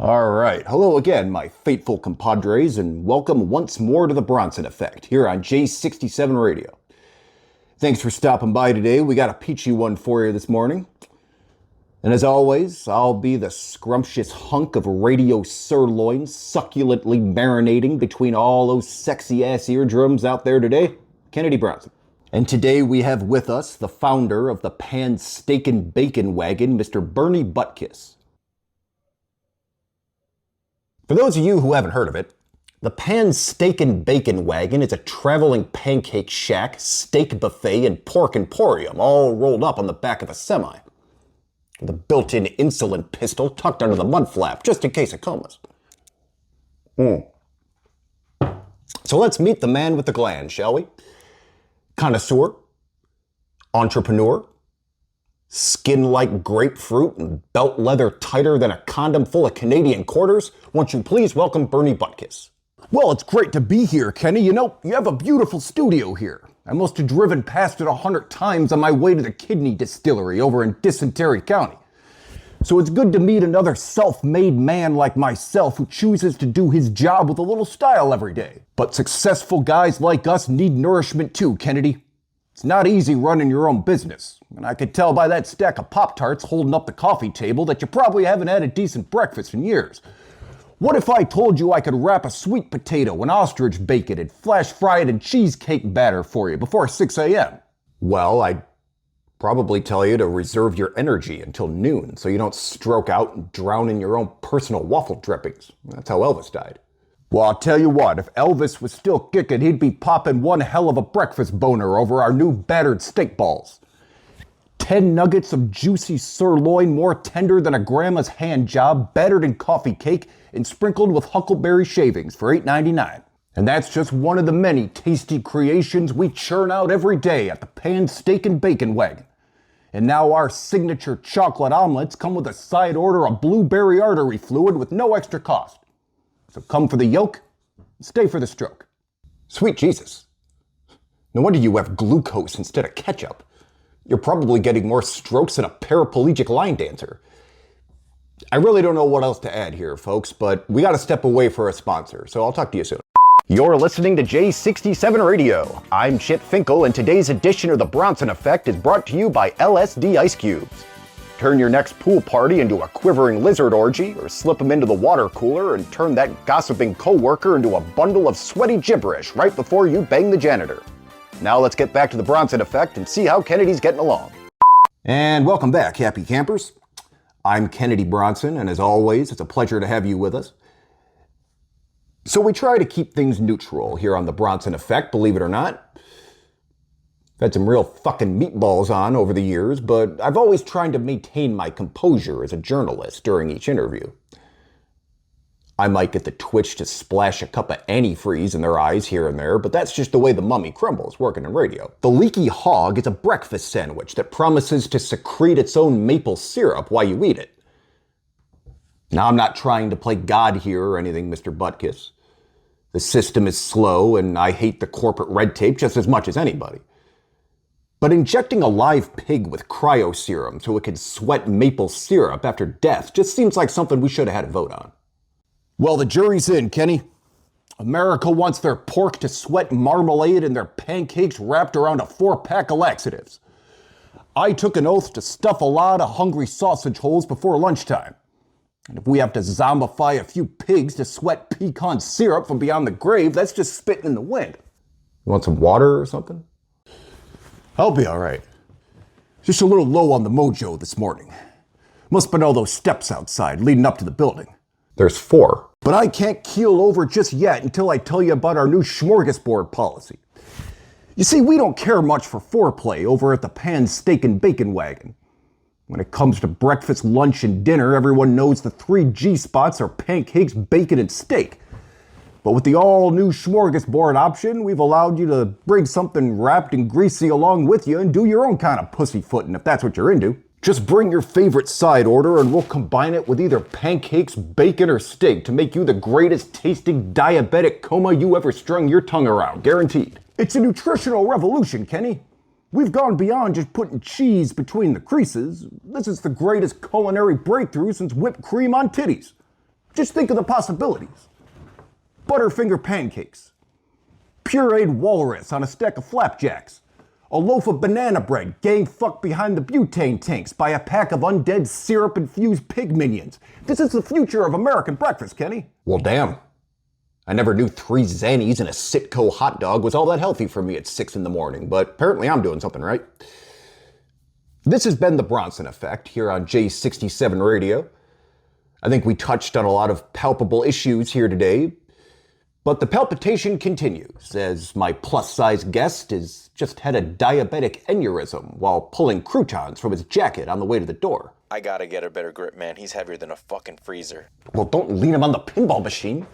All right. Hello again, my faithful compadres, and welcome once more to the Bronson Effect here on J67 Radio. Thanks for stopping by today. We got a peachy one for you this morning. And as always, I'll be the scrumptious hunk of radio sirloin succulently marinating between all those sexy-ass eardrums out there today, Kennedy Bronson. And today we have with us the founder of the Pan-Steakin-Bacon wagon, Mr. Bernie Butkus. For those of you who haven't heard of it, the Pan-Steakin-Bacon wagon is a traveling pancake shack, steak buffet, and pork emporium all rolled up on the back of a semi. With a built-in insulin pistol tucked under the mud flap, just in case it comas. So let's meet the man with the gland, shall we? Connoisseur, entrepreneur, skin like grapefruit and belt leather tighter than a condom full of Canadian quarters. Won't you please welcome Bernie Butkus? Well, it's great to be here, Kenny. You know, you have a beautiful studio here. I must have driven past it 100 times on my way to the kidney distillery over in Dysentery County. So it's good to meet another self-made man like myself who chooses to do his job with a little style every day. But successful guys like us need nourishment too, Kennedy. It's not easy running your own business. And I could tell by that stack of Pop-Tarts holding up the coffee table that you probably haven't had a decent breakfast in years. What if I told you I could wrap a sweet potato in ostrich bacon and flash fry it in cheesecake batter for you before 6 a.m.? Well, I'd probably tell you to reserve your energy until noon so you don't stroke out and drown in your own personal waffle drippings. That's how Elvis died. Well, I'll tell you what, if Elvis was still kicking, he'd be popping one hell of a breakfast boner over our new battered steak balls. 10 nuggets of juicy sirloin, more tender than a grandma's hand job, battered in coffee cake and sprinkled with huckleberry shavings for $8.99. And that's just one of the many tasty creations we churn out every day at the Pan-Steakin-Bacon wagon. And now our signature chocolate omelets come with a side order of blueberry artery fluid with no extra cost. So come for the yolk, stay for the stroke. Sweet Jesus. No wonder you have glucose instead of ketchup. You're probably getting more strokes than a paraplegic line dancer. I really don't know what else to add here, folks, but we gotta step away for a sponsor, so I'll talk to you soon. You're listening to J67 Radio. I'm Chip Finkel, and today's edition of The Bronson Effect is brought to you by LSD Ice Cubes. Turn your next pool party into a quivering lizard orgy, or slip them into the water cooler and turn that gossiping coworker into a bundle of sweaty gibberish right before you bang the janitor. Now let's get back to The Bronson Effect and see how Kennedy's getting along. And welcome back, happy campers. I'm Kennedy Bronson, and as always, it's a pleasure to have you with us. So we try to keep things neutral here on The Bronson Effect, believe it or not. I've had some real fucking meatballs on over the years, but I've always tried to maintain my composure as a journalist during each interview. I might get the twitch to splash a cup of antifreeze in their eyes here and there, but that's just the way the mummy crumbles working in radio. The leaky hog is a breakfast sandwich that promises to secrete its own maple syrup while you eat it. Now, I'm not trying to play God here or anything, Mr. Butkus. The system is slow, and I hate the corporate red tape just as much as anybody. But injecting a live pig with cryoserum so it could sweat maple syrup after death just seems like something we should have had a vote on. Well, the jury's in, Kenny. America wants their pork to sweat marmalade and their pancakes wrapped around a 4-pack of laxatives. I took an oath to stuff a lot of hungry sausage holes before lunchtime. And if we have to zombify a few pigs to sweat pecan syrup from beyond the grave, that's just spitting in the wind. You want some water or something? I'll be all right. Just a little low on the mojo this morning. Must have been all those steps outside leading up to the building. There's 4. But I can't keel over just yet until I tell you about our new smorgasbord policy. You see, we don't care much for foreplay over at the Pan-Steakin-Bacon wagon. When it comes to breakfast, lunch, and dinner, everyone knows the 3 G-spots are pancakes, bacon, and steak. But with the all-new smorgasbord option, we've allowed you to bring something wrapped and greasy along with you and do your own kind of pussyfooting if that's what you're into. Just bring your favorite side order and we'll combine it with either pancakes, bacon, or steak to make you the greatest tasting diabetic coma you ever strung your tongue around, guaranteed. It's a nutritional revolution, Kenny. We've gone beyond just putting cheese between the creases. This is the greatest culinary breakthrough since whipped cream on titties. Just think of the possibilities. Butterfinger pancakes, pureed walrus on a stack of flapjacks, a loaf of banana bread gang fucked behind the butane tanks by a pack of undead syrup-infused pig minions. This is the future of American breakfast, Kenny. Well, damn. I never knew 3 Xannies and a Sitco hot dog was all that healthy for me at 6 in the morning, but apparently I'm doing something right. This has been the Bronson Effect here on J67 Radio. I think we touched on a lot of palpable issues here today, but the palpitation continues as my plus-size guest has just had a diabetic aneurysm while pulling croutons from his jacket on the way to the door. I gotta get a better grip, man. He's heavier than a fucking freezer. Well, don't lean him on the pinball machine.